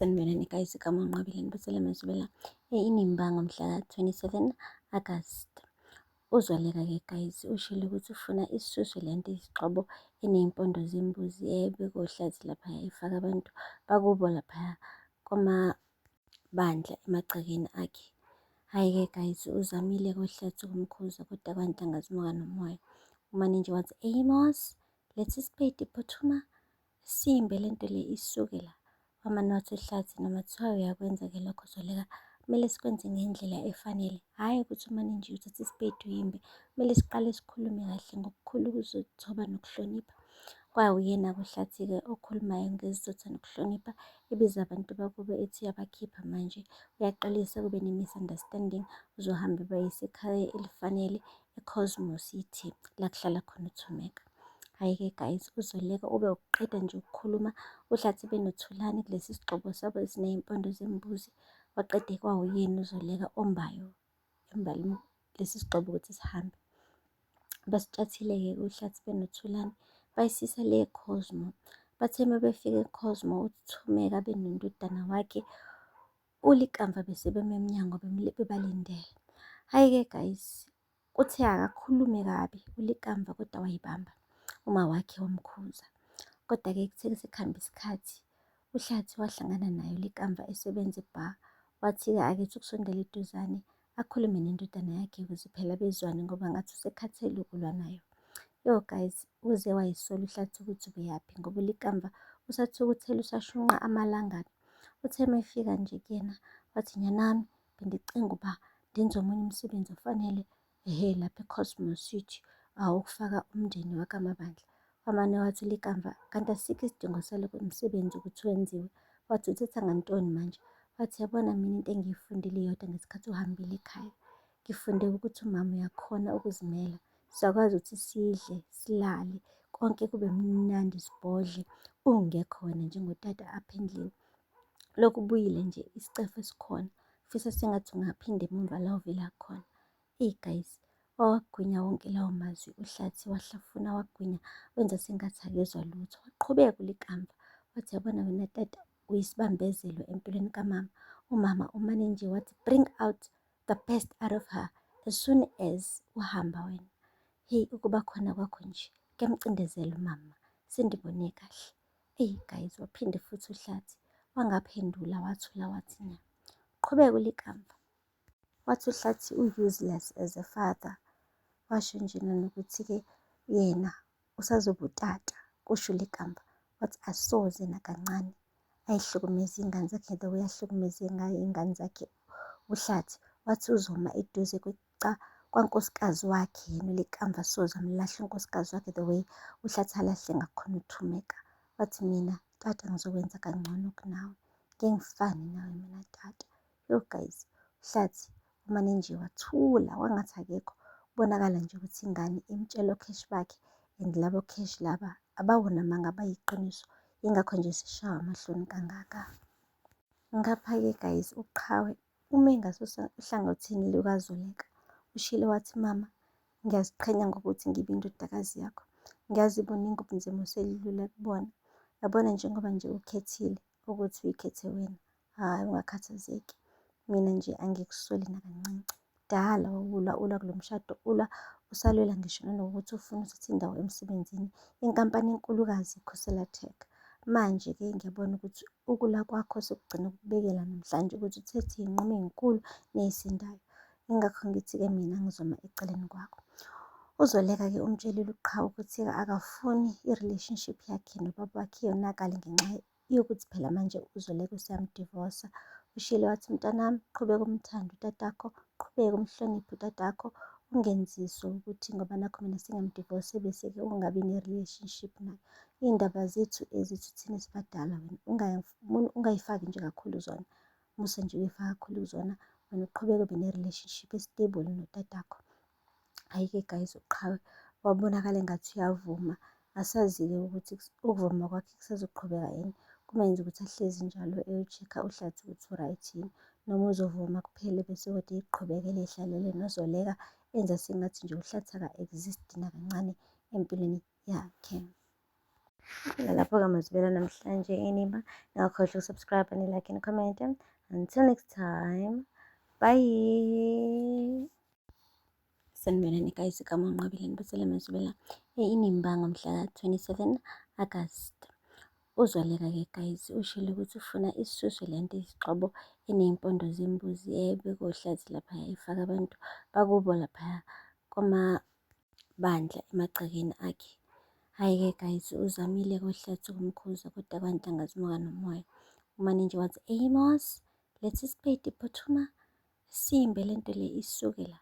Sanibonani guys, igama uNqabileni Busela Mazubela. Inimbanga mhla ka-27 August. Uzoleka-ke guys, ushilo ukuthi ufuna isisuswe lento izixhobo eney'mpondo zembuzi ebeka ohlathi laphaya, ifaka abantu bakubo laphaya kwamabandla emagcekeni akhe. Hhayi-ke guys, uzamile-ke ohlathi ukumkhuza kodwa kwanti angazimuka nomoya. Umaninji wathi, Amos, letha isipedi phuthuma, simbe lento le isuke la. Wamane wathi uhlathi noma kuthiwa uyakwenza-ke lokho Zoleka, kumele sikwenze ngendlela efanele. Hhayi ukuthi umaninji uthathe isipedi uyimbe, kumele siqale sikhulume kahle ngokukhulu ukuzothoba nokuhlonipha. Kwawuyena-ke uhlathi-ke okhulumayo ngezizotha nokuhlonipha, ebiza abantu bakubo ethi uyabakhipha manje. Uyaqalisa kube ne-misunderstanding, uzohambe bayise ekhaya elifanele eCosmo City la kuhlala khona uThumeka. Hhayi-ke guys, uZoleka ube uqeda nje ukukhuluma uhlathi benothulane kulesi sigxobo sabo esiney'mpondo zembuzi. Waqede kwawuyena uZoleka ombayo lesi sigxobo ukuthi sihambe. Basitshathile-ke uhlathi benothulane bayisisa le eCosmo. Bathe uma befika eCosmo uThumeka benendodana wakhe uLikamva bese beme emnyango bebalindele. Hhayi-ke guys, kuthe akakhulume kabi uLikamva kodwa wayibamba uma wakhe wamkhuza. Kodwa-ke kuthe sekuhambe isikhathi uhlathi wahlangana naye uLikamva esebenza e-bar. Wathi-ke akethi ukusondela eduzane akhulume nendodana yakhe ukuze phela bezwane ngoba ngathi usekhathele ukulwa nayo. Yo guys, uze wayisola uhlathi ukuthi ubuyaphi ngoba uLikamva usathukuthele usashunqa amalangana. Uthe uma efika nje kuyena wathi, nyanami bengicinga ukuba ndenze omunye umsebenzi ofanele lapha eCosmo City, ukufaka umndeni wakamabandla. Wamane wathi uLikamva, kanti asikho isidingo saloko msebenzi ukuthi wenziwe. Wathi uthetha ngantoni manje? Wathi yabona mina into engiyifundile iyodwa ngesikhathi uhambile ekhaya. Ngifunde ukuthi umama uyakhona ukuzimela. Siyakwazi ukuthi sidle, silale, konke kube mnandi sibhodle ungekho wena njengotata apha endlini. Lokhu kubuyile nje isicefe esikhona. Fisa sengathi ungaphinde emuva la uvela khona. Guys, wawagwinya wonke lawo mazwi uhlathi wahlafuna wagwinya wenza sengathi akezwa lutho. Waqhubeka uLikamva wathi yabona wena tata uyisibambezelo empilweni kamama. Umama umane nje wathi bring out the best out of her as soon as uhamba wena. Hey, ukuba khona kwakho nje kuyamcindezela umama, sendibone kahle. Guys, waphinde futhi uhlathi wangaphendula wathula wathi nya. Qhubeka uLikamva. Wathi uhlathi u-useless as a father. Washo njena nokuthi-ke yena usazoba utata, kusho uLikamva. Wathi asoze nakancane ayihlukumeze iy'ngane zakhe the way ahlukumeze ngayo iy'ngane zakhe uhlathi. Wathi uzoma eduze kwankosikazi wakhe yena uLikamva asoze amlahle unkosikazi wakhe the way uhlathi alahle ngakhona uThumeka. Wathi mina tata ngizokwenza kangcono kunawe, ngeke ngifane nawe mina tata. Yo guys, uhlathi umane nje wathula wangathi akekho. Kubonakala nje ukuthi ingane imtshela okheshi bakhe and labo okheshi laba abawona amanga abayiqiniso. Yingakho nje sishawa amahloni kangaka. Ngapha-ke guys, uqhawe ume uhlangothini lukaZoleka. Ushilo wathi mama, ngiyaziqhenya ngokuthi ngibe indodakazi yakho. Ngiyazi buningi ubunzima oselidlula kubona. Yabona njengoba nje ukhethile ukuthi uyikhethe wena. Hhayi ungakhathazeki. Mina nje angikusoli nakancane. Kudala ulwa kulo mshado, ulwa usalwela ngisho nanokuthi ufuna uthathe indawo emsebenzini yenkampani enkulukazi iChoselaTech. Manje-ke ngiyabona ukuthi ukulwa kwakho sekugcina ukubekela namhlanje ukuthi uthethe iy'nqumo ey'nkulu ney'sindayo. Yingakho ngithi-ke mina ngizoma eceleni kwakho. UZoleka-ke umtshelile uqhawe ukuthi-ke akafuni i-relationship yakhe nobaba wakhe iyonakale ngenxa yokuthi phela manje uZoleka useyamdivosa. Ushilo wathi mntanami, qhubeka umthande utatakho, qhubeka umhloniphe utatakho, ungenziswa ukuthi ngoba nakho mina sengamdivose bese-ke ungabi ne-relationship naye. Iy'ndaba zethu ezethu thina esibadala wena ungayifaki nje kakhulu zona. Musa nje uyifaka kakhulu kuzona, wena uqhubeke ube ne-relationship estable notatakho. Hhayi-ke guys, uqhawe wabonakala engathi uyavuma. Asazi-ke ukuthi ukuvuma kwakhe kusazoqhubeka yini. Kumenza ukuthi ahlezi njalo eyo-check-a uhlathi ukuthi u-right yini. Noma uzovuma kuphele bese kodwa eqhubekele ehlalele noZoleka enza sengathi nje uhlathi aka-exist nakancane empilweni yakhe. Fika lapho-ke mazibela namhlanje inimba. Ningakhohlwa ukusubscribe, ni-like, ni-comment. Until next time, bye. Sanibonani guys, igama unqabile ngibisele mazibela inimba ngomhla ka-27 August. Uzwaleka-ke guys ushilo ukuthi ufuna isisuswe lento isixhobo eney'mpondo zembuzi bekuhlathi laphaya ifaka abantu bakubo laphaya kwamabandla emagcekeni akhe. Hhayi-ke guys, uzamile kohlathi kumkhuza kodwa abantu angazimuka nomoya. Umane nje wathi Amos, letha isipeyidi phuthuma, simbe lento le isuke la.